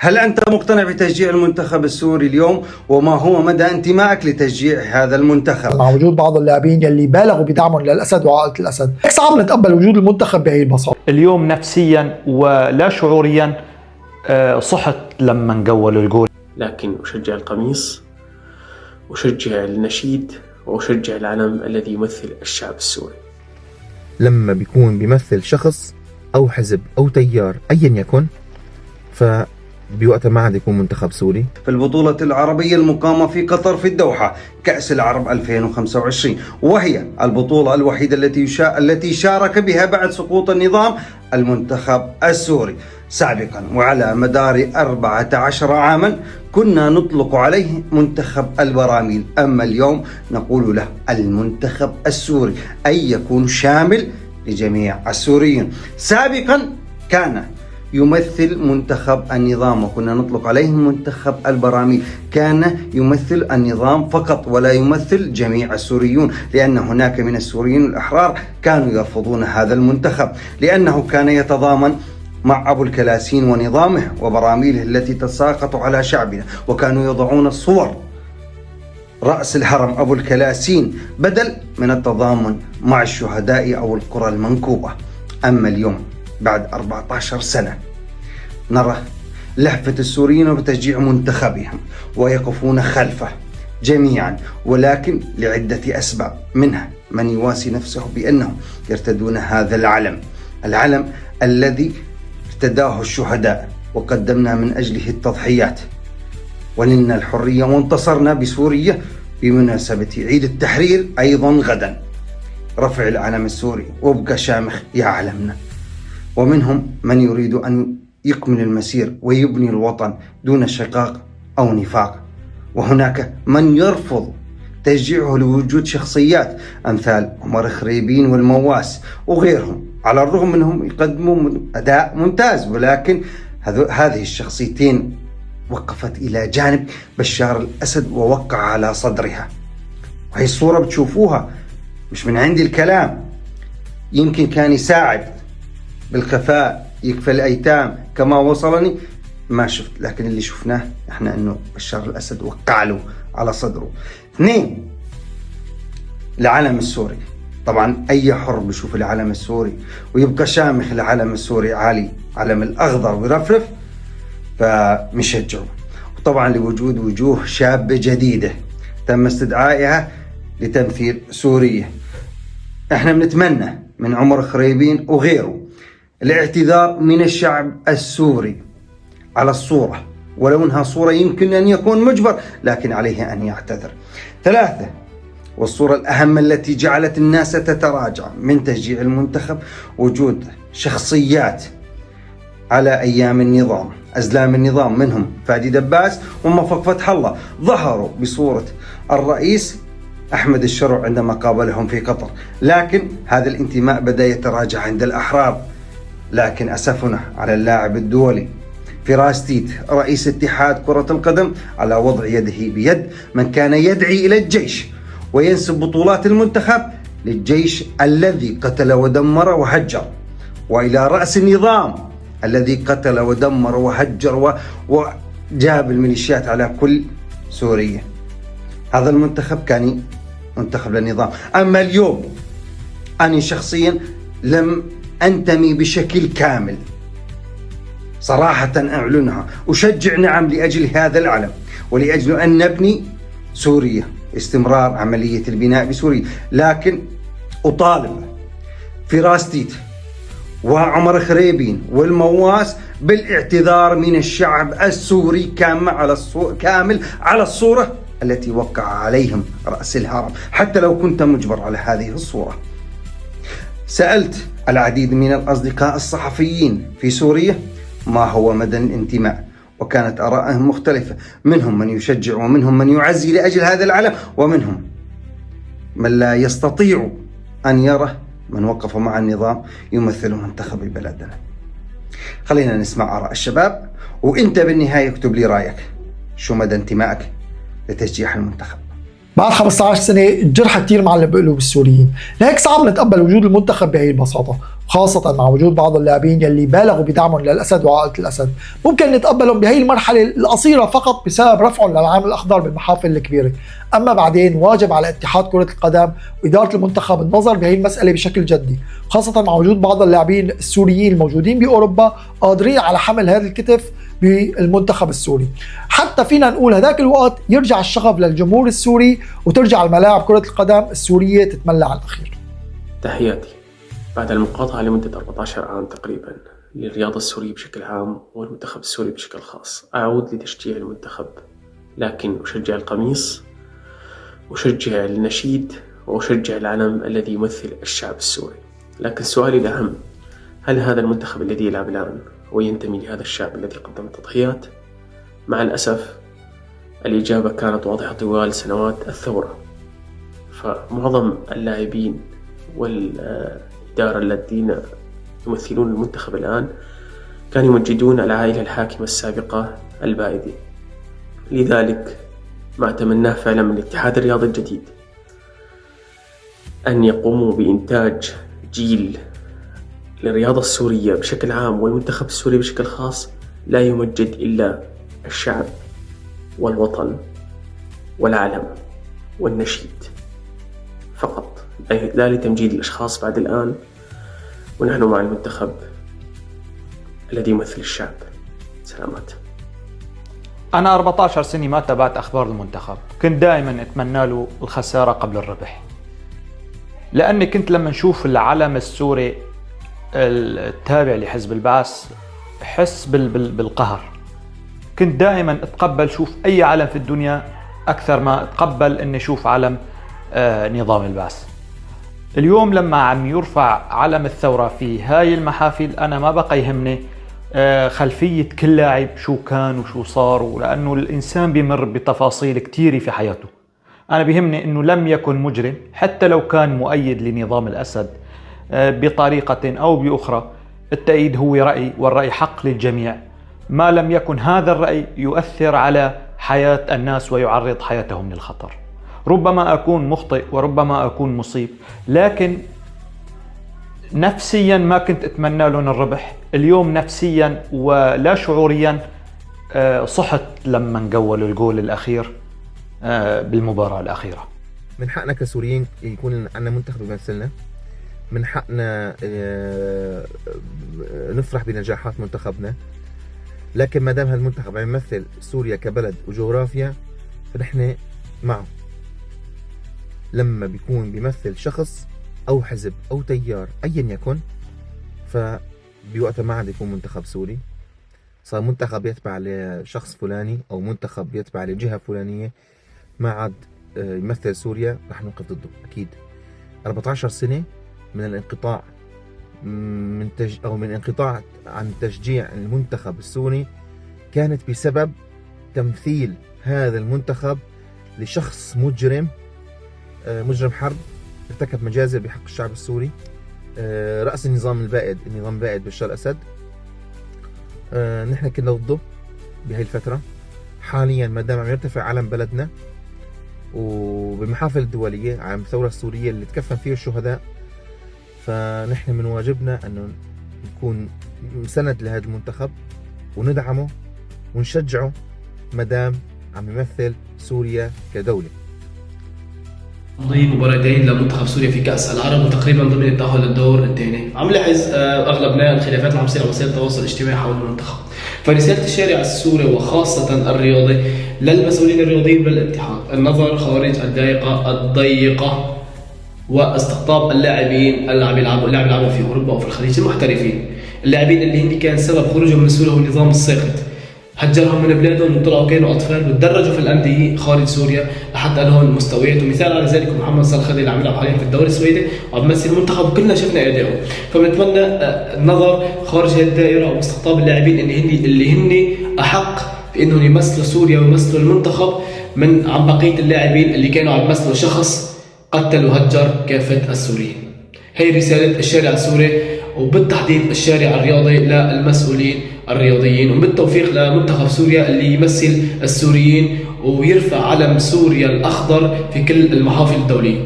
هل أنت مقتنع بتشجيع المنتخب السوري اليوم؟ وما هو مدى انتمائك لتشجيع هذا المنتخب؟ مع وجود بعض اللاعبين يلي بالغوا بدعمهم للأسد وعائلة الأسد، هيك صعب نتقبل وجود المنتخب بهي البساطة. اليوم نفسيا ولا شعوريا صحت لما قولوا الجول. لكن أشجع القميص، أشجع النشيد، وأشجع العلم الذي يمثل الشعب السوري. لما بيكون بيمثل شخص أو حزب أو تيار أيا يكن، فبوقتها ما عاد يكون منتخب سوري. في البطولة العربية المقامة في قطر في الدوحة، كأس العرب 2025، وهي البطولة الوحيدة التي شارك بها بعد سقوط النظام المنتخب السوري. سابقا وعلى مدار 14 عاما كنا نطلق عليه منتخب البراميل، أما اليوم نقول له المنتخب السوري، أي يكون شامل لجميع السوريين. سابقا كان يمثل منتخب النظام وكنا نطلق عليه منتخب البراميل، كان يمثل النظام فقط ولا يمثل جميع السوريون، لأن هناك من السوريين الأحرار كانوا يرفضون هذا المنتخب لأنه كان يتضامن مع أبو الكلاسين ونظامه وبراميله التي تساقط على شعبنا، وكانوا يضعون الصور رأس الهرم أبو الكلاسين بدل من التضامن مع الشهداء أو القرى المنكوبة. أما اليوم بعد 14 سنة نرى لهفة السوريين بتشجيع منتخبهم ويقفون خلفه جميعا، ولكن لعدة أسباب، منها من يواسي نفسه بأنهم يرتدون هذا العلم الذي ارتداه الشهداء وقدمنا من أجله التضحيات ونلنا الحرية وانتصرنا بسوريا بمناسبة عيد التحرير أيضا غدا. رفع العلم السوري وابقى شامخ يا علمنا. ومنهم من يريد أن يكمل المسير ويبني الوطن دون شقاق أو نفاق، وهناك من يرفض تشجيعه لوجود شخصيات أمثال عمر خريبين والمواس وغيرهم، على الرغم منهم يقدموا أداء ممتاز، ولكن هذه الشخصيتين وقفت إلى جانب بشار الأسد ووقع على صدرها. وهي الصورة بتشوفوها مش من عندي الكلام، يمكن كان يساعد بالخفاء يكفى الأيتام كما وصلني ما شفت، لكن اللي شفناه احنا انه بشار الأسد وقع له على صدره. 2 العلم السوري، طبعا أي حر بيشوف العلم السوري ويبقى شامخ العلم السوري عالي، علم الأخضر ويرفرف، فمشجعه. وطبعا لوجود وجوه شابة جديدة تم استدعائها لتمثيل سوريا. احنا بنتمنى من عمر خريبين وغيره الاعتذار من الشعب السوري على الصورة، ولو انها صورة يمكن ان يكون مجبر، لكن عليه ان يعتذر. 3 والصورة الأهم التي جعلت الناس تتراجع من تشجيع المنتخب، وجود شخصيات على أيام النظام، أزلام النظام، منهم فادي دباس وموفق فتح الله، ظهروا بصورة الرئيس أحمد الشرع عندما قابلهم في قطر، لكن هذا الانتماء بدأ يتراجع عند الأحرار. لكن أسفنا على اللاعب الدولي فراس تيت رئيس اتحاد كرة القدم على وضع يده بيد من كان يدعي إلى الجيش وينسب بطولات المنتخب للجيش الذي قتل ودمر وهجر، وإلى رأس النظام الذي قتل ودمر وهجر وجاب الميليشيات على كل سوريا. هذا المنتخب كان منتخب للنظام. أما اليوم أنا شخصيا لم أنتمي بشكل كامل صراحة، أعلنها، أشجع نعم لأجل هذا العلم ولأجل أن نبني سوريا، استمرار عملية البناء بسوريا، لكن أطالب فراس تيت وعمر خريبين والمواس بالاعتذار من الشعب السوري كامل على الصورة التي وقع عليهم رأس الهرم، حتى لو كنت مجبر على هذه الصورة. سألت العديد من الأصدقاء الصحفيين في سوريا ما هو مدى الانتماء، وكانت آرائهم مختلفة، منهم من يشجع ومنهم من يعزي لأجل هذا العلم، ومنهم من لا يستطيع أن يرى من وقف مع النظام يمثل منتخب بلدنا. خلينا نسمع آراء الشباب، وإنت بالنهاية اكتب لي رأيك، شو مدى انتمائك لتشجيع المنتخب؟ بعد 15 سنة الجرح كتير معلم بقلوب السوريين، لهيك صعب نتقبل وجود المنتخب بهي البساطة. خاصة مع وجود بعض اللاعبين يلي بالغوا بدعمهم للأسد وعائلة الأسد. ممكن نتقبلهم بهي المرحلة القصيرة فقط بسبب رفعهم للعلم الأخضر بالمحافل الكبيرة، أما بعدين واجب على اتحاد كرة القدم وإدارة المنتخب النظر بهي المسألة بشكل جدي، خاصة مع وجود بعض اللاعبين السوريين الموجودين بأوروبا قادرين على حمل هذا الكتف بالمنتخب السوري. حتى فينا نقول هذاك الوقت يرجع الشغف للجمهور السوري وترجع الملاعب كرة القدم السورية تتملى على الأخير. تحياتي بعد المقاطعة لمدة 14 عام تقريبا للرياضة السورية بشكل عام والمنتخب السوري بشكل خاص، أعود لتشجيع المنتخب، لكن أشجع القميص، أشجع النشيد، وأشجع العلم الذي يمثل الشعب السوري. لكن سؤالي الأهم، هل هذا المنتخب الذي يلعب الآن وينتمي لهذا الشعب الذي قدم التضحيات؟ مع الأسف الإجابة كانت واضحة طوال سنوات الثورة، فمعظم اللاعبين والإدارة الذين يمثلون المنتخب الآن كانوا يمجدون العائلة الحاكمة السابقة البائدة. لذلك ما أتمناه فعلا من الاتحاد الرياضي الجديد أن يقوموا بإنتاج جيل للرياضة السورية بشكل عام والمنتخب السوري بشكل خاص لا يمجد إلا الشعب والوطن والعلم والنشيد فقط، لا لتمجيد الأشخاص بعد الآن. ونحن مع المنتخب الذي يمثل الشعب. سلامات. أنا 14 سنة ما تابعت أخبار المنتخب، كنت دائما أتمنى له الخسارة قبل الربح، لأني كنت لما نشوف العلم السوري التابع لحزب البعث حس بالقهر. كنت دائما أتقبل شوف أي علم في الدنيا أكثر ما أتقبل أني أشوف علم نظام البعث. اليوم لما عم يرفع علم الثورة في هاي المحافل أنا ما بقى يهمني خلفية كل لاعب شو كان وشو صار، لأنه الإنسان بيمر بتفاصيل كتيرة في حياته. أنا بيهمني أنه لم يكن مجرم حتى لو كان مؤيد لنظام الأسد بطريقة أو بأخرى. التأييد هو رأي، والرأي حق للجميع، ما لم يكن هذا الرأي يؤثر على حياة الناس ويعرض حياتهم للخطر. ربما أكون مخطئ وربما أكون مصيب، لكن نفسيا ما كنت أتمنى لهم الربح. اليوم نفسيا ولا شعوريا صحت لما قولوا الجول الأخير بالمباراة الأخيرة. من حقنا كسوريين يكون عندنا منتخب يمثلنا، من حقنا نفرح بنجاحات منتخبنا، لكن ما دام هالمنتخب عم يمثل سوريا كبلد وجغرافيا فنحن معه. لما بيكون بيمثل شخص أو حزب أو تيار أيا يكن، فبوقتها ما عاد يكون منتخب سوري، صار منتخب يتبع لشخص فلاني أو منتخب يتبع لجهة فلانية، ما عاد يمثل سوريا، رح نوقف ضده أكيد. 14 سنة من الانقطاع من انقطاع عن تشجيع المنتخب السوري كانت بسبب تمثيل هذا المنتخب لشخص مجرم حرب ارتكب مجازر بحق الشعب السوري، رأس النظام البائد بشار الأسد. نحن كنا ضده بهاي الفترة. حاليا ما دام عم يرتفع علم بلدنا وبالمحافل الدولية عن الثورة السورية اللي تكفن فيها الشهداء، فنحن من واجبنا أنه نكون سند لهذا المنتخب وندعمه ونشجعه ما دام عم يمثل سوريا كدولة. مضي مباراتين لمنتخب سوريا في كأس العرب وتقريبا ضمن التأهل للدور الثاني. عم لاحظ اغلبنا الخلافات اللي عم تصير على وسائل التواصل الاجتماعي حول المنتخب، فرسالة الشارع السوري وخاصة الرياضي للمسؤولين الرياضيين بالاتحاد النظر خارج الدائرة الضيقة واستقطاب اللاعبين اللي يلعبوا في اوروبا وفي الخليج المحترفين، اللاعبين اللي هن كان سبب خروجهم من سوريا والنظام الساخط، هجرهم من بلادهم وطلعوا كانوا اطفال وتدرجوا في الانديه خارج سوريا لحتى لهم مستويات. ومثال على ذلك محمد صالخدي اللي عم يلعب حاليا في الدوري السويدي وعم يمثل المنتخب وكلنا شفنا اداؤه. فبنتمنى النظر خارج هذه الدائره واستقطاب اللاعبين اللي هن احق بانهم يمثلوا سوريا ويمثلوا المنتخب من عن بقيه اللاعبين اللي كانوا عم يمثلوا شخص قتل وهجر كافه السوريين. هي رساله الشارع السوري وبالتحديد الشارع الرياضي للمسؤولين الرياضيين، وبالتوفيق لمنتخب سوريا اللي يمثل السوريين ويرفع علم سوريا الأخضر في كل المحافل الدولية.